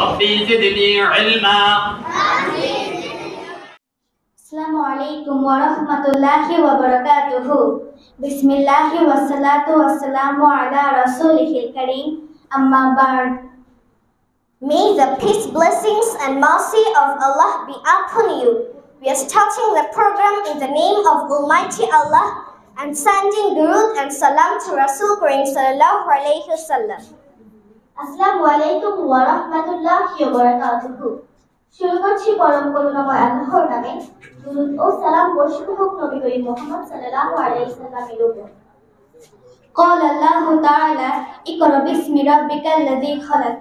ربي زدني علما. Assalamu alaikum wa rahmatullahi wa barakatuhu. Bismillahi wa salatu wa salamu ala rasulihil kareem. Amma ba'd. May the peace, blessings and mercy of Allah be upon you. We are starting the program in the name of Almighty Allah and sending durood and salam to Rasul Kareem sallallahu alayhi wa sallam. Assalamu alaikum wa rahmatullahi wa barakatuhu. শুরু করছি পরম করুণাময় আল্লাহর নামে। দুরূদ ও সালাম বর্ষিত হোক নবী করিম মুহাম্মদ সাল্লাল্লাহু আলাইহি ওয়াসাল্লামের উপর। قال الله تعالى اقرأ باسم ربك الذي خلق.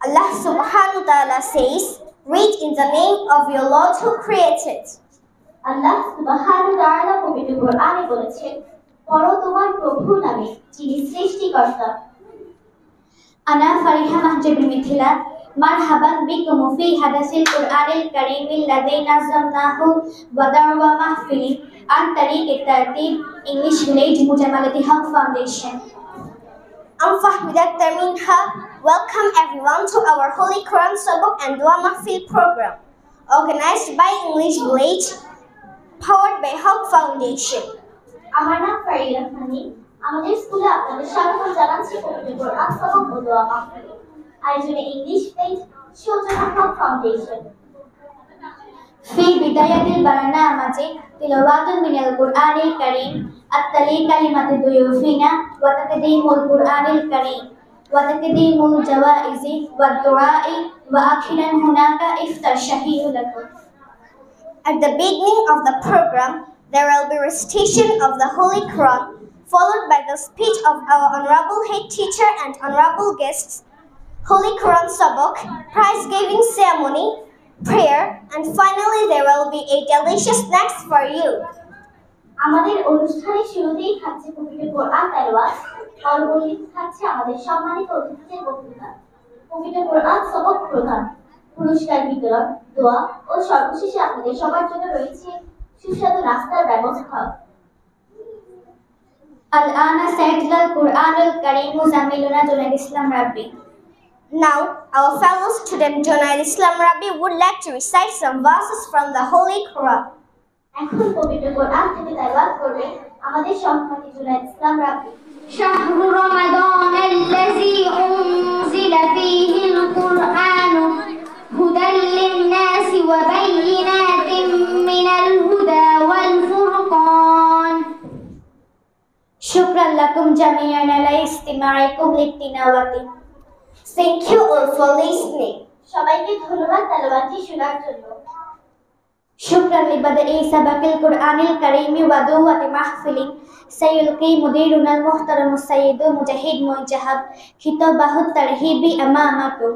Allah subhanahu wa ta'ala says, read in the name of your Lord who created. আল্লাহ সুবহানাহু ওয়া তাআলা পবিত্র কোরআনে বলেছেন, পড়ো তোমার প্রভুর নামে যিনি সৃষ্টিকর্তা। আনা ফারিহা মাহজাবি মিথিলা মারহাবান বিকুম ফি হাদাসিল কুরআনিল কারীমিল লাযী নাযামনাহু ওয়া দাওয়া মাহফিলি আন তারিক তারতিব ইংলিশ ভিলেজ মুজামালাতি Haq foundation. I'm Fahmidat Tarminha. Welcome everyone to our Holy Quran Sabak and Dua Mahfil program, organized by English Village, powered by Hawk Foundation. আমার নাম ফারিয়া খানি। আমাদের স্কুলে আপনাদের স্বাগত জানাচ্ছি পবিত্র কোরআন সবক ও দোয়া মাহফিল আয়োজনে ইংলিশ পেজ সৌজন্য হক foundation. في بداية البرنامج تلاوة من القرآن الكريم التلي كلمة ضيوفنا وتقديم القرآن الكريم وتقديم الجوائز والدعاء وأخيرا هناك إفطار شهي لكم. At the beginning of the program, there will be recitation of the Holy Quran, followed by the speech of our honorable head teacher and honorable guests, Holy Quran Sabak, prize-giving ceremony, prayer, and finally there will be a delicious snacks for you. আমাদের অনুষ্ঠানের শুরুতেই থাকছে পবিত্র কোরআন তেলাওয়াত, পরবর্তীতে থাকছে আমাদের সম্মানিত অতিথিদের বক্তৃতা, পবিত্র কোরআন সবক প্রদান, পুরস্কার বিতরণ, দোয়া ও সর্বশেষে আপনাদের সবার জন্য রয়েছে সুস্বাদু নাস্তার ব্যবস্থা। الآن سيتلى القرآن الكريم زميلنا جنيد إسلام ربي. Now, our fellow student Junaid Islam Rabi would like to recite some verses from the Holy Quran. এখন পবিত্র কোরআন থেকে তেলাওয়াত করবেন আমাদের সম্মানিত জুনাইদ ইসলাম রাব্বি। شهر رمضان الذي أنزل فيه القرآن هدى للناس وبينات من الهدى والفرقان. شكرا لكم جميعا على استماعكم للتلاوة. Thank you all for listening. সবাইকে ধন্যবাদ তেলাওয়াতটি শোনার জন্য। شكرا لبدء سبق القرآن الكريم ودعوة محفل سيلقي مديرنا المحترم السيد مجاهد منجهب خطابه الترحيبي أمامكم.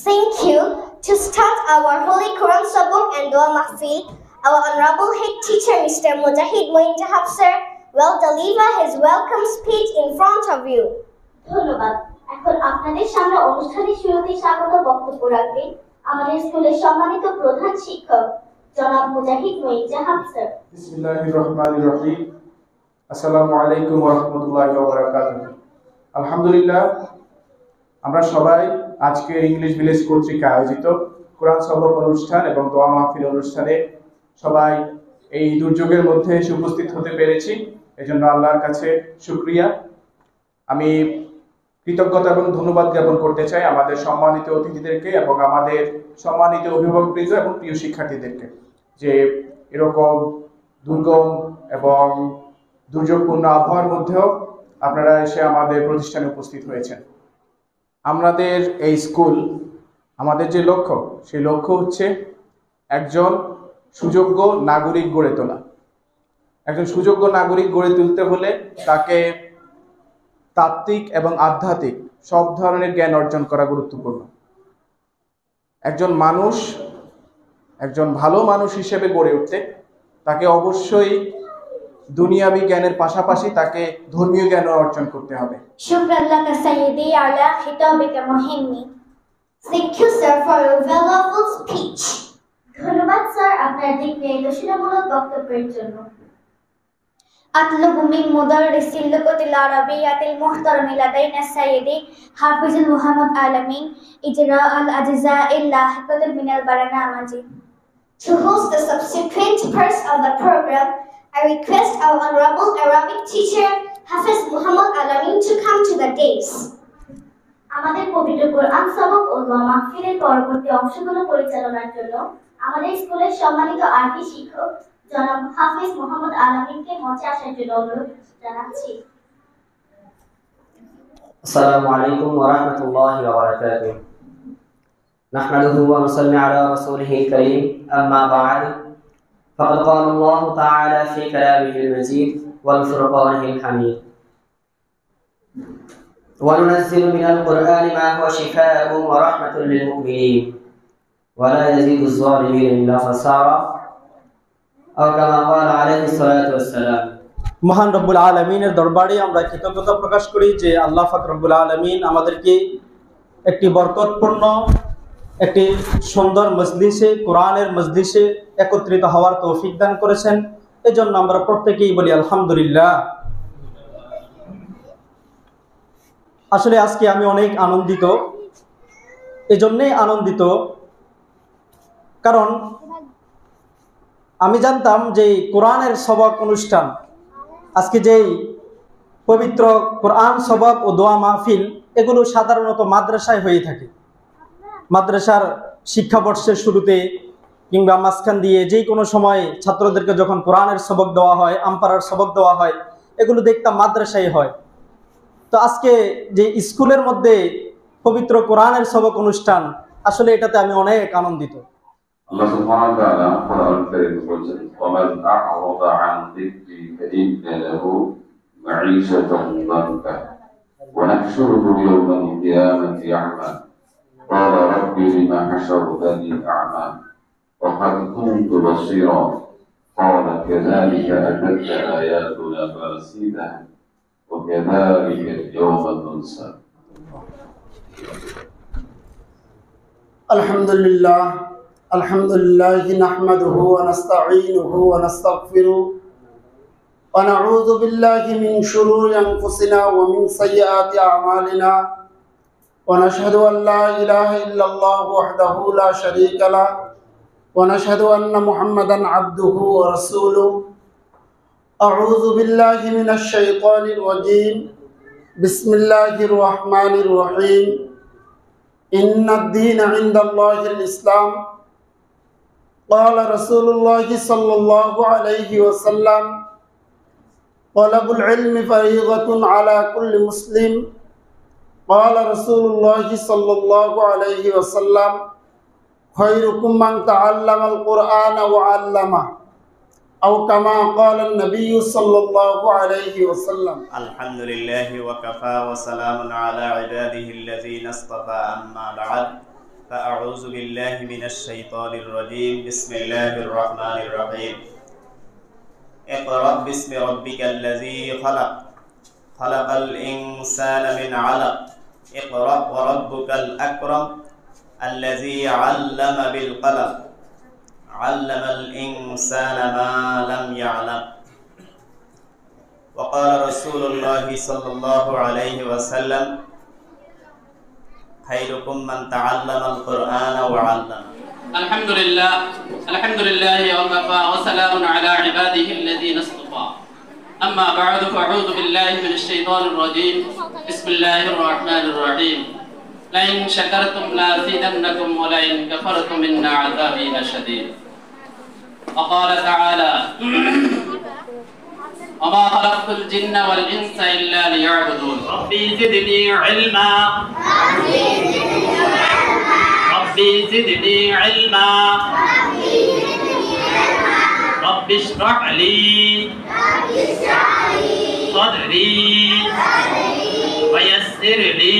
Thank you. To start our Holy Quran Sabak and Dua Mahfil, our honorable head teacher Mr. Mujahid Moinjahab sir will deliver his welcome speech in front of you. ধন্যবাদ। এখন আপনাদের সামনে অনুষ্ঠানের শুরুতে স্বাগত বক্তব্য রাখবেন আমাদের স্কুলের সম্মানিত প্রধান শিক্ষক জনাব মুজাহিদ মোইনজাহাব স্যার। বিসমিল্লাহির রহমানির রহিম। আসসালামু আলাইকুম ওয়া রাহমাতুল্লাহি ওয়া বারাকাতুহু। আলহামদুলিল্লাহ, আমরা সবাই আজকের ইংলিশ ভিলেজ কর্তৃক আয়োজিত কোরআন সবক অনুষ্ঠান এবং দোয়া মাহফিল অনুষ্ঠানে সবাই এই দুর্যোগের মধ্যে উপস্থিত হতে পেরেছি। এজন্য আল্লাহর কাছে শুকরিয়া। আমি কৃতজ্ঞতা এবং ধন্যবাদ জ্ঞাপন করতে চাই আমাদের সম্মানিত অতিথিদেরকে এবং আমাদের সম্মানিত অভিভাবকবৃন্দ এবং প্রিয় শিক্ষার্থীদেরকে, যে এরকম দুর্গম এবং দুর্যোগপূর্ণ আবহাওয়ার মধ্যেও আপনারা এসে আমাদের প্রতিষ্ঠানে উপস্থিত হয়েছেন। আমাদের এই স্কুল, আমাদের যে লক্ষ্য, সেই লক্ষ্য হচ্ছে একজন সুযোগ্য নাগরিক গড়ে তোলা। একজন সুযোগ্য নাগরিক গড়ে তুলতে হলে তাকে তাত্ত্বিক এবং আধ্যাত্মিক সব ধরনের জ্ঞান অর্জন করা গুরুত্বপূর্ণ। একজন ভালো মানুষ হিসেবে গড়ে উঠতে তাকে অবশ্যই দুনিয়াবি জ্ঞানের পাশাপাশি তাকে ধর্মীয় জ্ঞান অর্জন করতে হবে। শুকরান লাকা সাইয়্যিদি আলা খিতাবিকা মুহিম্মি। Thank you sir for your valuable speech. ধন্যবাদ স্যার আপনার দিক নির্দেশনামূলক বক্তব্যের জন্য। أطلب من مدرس اللغة العربية المحترم لدينا السيد حافظ محمد عالمين إجراء الأجزاء اللاحقة من البرنامج. To host the subsequent parts of the program, I request our Honorable Arabic teacher Hafiz Muhammad Alamin to come to the dais. আমাদের পবিত্র কোরআন সবক ও দোয়া মাহফিলের পরবর্তী অংশগুলো পরিচালনার জন্য আমাদের স্কুলের সম্মানিত আরবি শিক্ষক জনাব হাফিজ মোহাম্মদ আলামিনকে মঞ্চে আসার জন্য অনুরোধ জানাচ্ছি। السلام عليكم ورحمة الله وبركاته. نحمده ونصلي على رسوله الكريم. أما بعد فقد قال الله تعالى في كلامه المجيد والفرقانه الحميد: وننزل من القرآن ما هو شفاء ورحمة للمؤمنين ولا يزيد الظالمين إلا خسارا أو كما قال عليه الصلاة والسلام. মহান রব্বুল আলামিনের দরবারে আমরা কৃতজ্ঞতা প্রকাশ করি যে আল্লাহ পাক রব্বুল আলামিন আমাদেরকে একটি বরকতপূর্ণ একটি সুন্দর মজলিসে কোরআনের মজলিসে একত্রিত হওয়ার তৌফিক দান করেছেন। এজন্য আমরা প্রত্যেকেই বলি আলহামদুলিল্লাহ। আসলে আজকে আমি অনেক আনন্দিত। এজন্যই আনন্দিত কারণ আমি জানতাম যে কোরআনের সবক অনুষ্ঠান, আজকে যেই পবিত্র কোরআন সবক ও দোয়া মাহফিল, এগুলো সাধারণত মাদ্রাসায় হয়ে থাকে। মাদ্রাসার শিক্ষাবর্ষের শুরুতে কিংবা মাঝখান দিয়ে যেই কোনো সময় ছাত্রদেরকে যখন কোরআনের সবক দেওয়া হয়, আমপারার সবক দেওয়া হয়, এগুলো দেখতাম মাদ্রাসায় হয়। তো আজকে যে স্কুলের মধ্যে পবিত্র কোরআনের সবক অনুষ্ঠান, আসলে এটাতে আমি অনেক আনন্দিত। Allah subhanahu wa ta'ala Quran Karim বলেছেন وَمَنْ أَعْرَضَ عَنْ ذِكْرِي فَإِنَّ لَهُ مَعِيشَةً ضَنكًا وَنَحْشُرُهُ يَوْمَ الْقِيَامَةِ أَعْمَى قَالَ رَبِّ لِمَ حَشَرْتَنِي أَعْمَى وَقَدْ كُنْتُ بَصِيرًا قَالَ كَذَلِكَ أَتَتْكَ آيَاتُنَا فَنَسِيتَهَا وَكَذَلِكَ الْيَوْمَ تُنسَى. الحمد لله نحمده ونستعينه ونستغفره ونعوذ بالله من شرور أنفسنا ومن سيئات أعمالنا ونشهد أن لا إله إلا الله وحده لا شريك له ونشهد أن محمدا عبده ورسوله. أعوذ بالله من الشيطان الرجيم. بسم الله الرحمن الرحيم. إن الدين عند الله الإسلام. قال رسول الله صلى الله عليه وسلم: طلب العلم فريضة على كل مسلم. قال رسول الله صلى الله عليه وسلم: خيركم من تعلم القرآن وعلمه أو كما قال النبي صلى الله عليه وسلم. الحمد لله وكفى وسلام على عباده الذين اصطفى. أما بعد فأعوذ بالله من الشيطان الرجيم. بسم الله الرحمن الرحيم. اقرأ باسم ربك الذي خلق خلق الإنسان من علق اقرأ وربك الأكرم الذي علم بالقلم علم الإنسان ما لم يعلم. وقال رسول الله صلى الله عليه وسلم: خيركم من تعلم القرآن وعلمه. الحمد لله وكفى وسلام على عباده الذين اصطفى. أما بعد فأعوذ بالله من الشيطان الرجيم. بسم الله الرحمن الرحيم. لئن شكرتم لأزيدنكم ولئن كفرتم إن عذابي لشديد. وقال تعالى: وما خلقت الجن والإنس إلا ليعبدون. ربي زدني علما ربي زدني علما رب اشرح لي صدري ويسر لي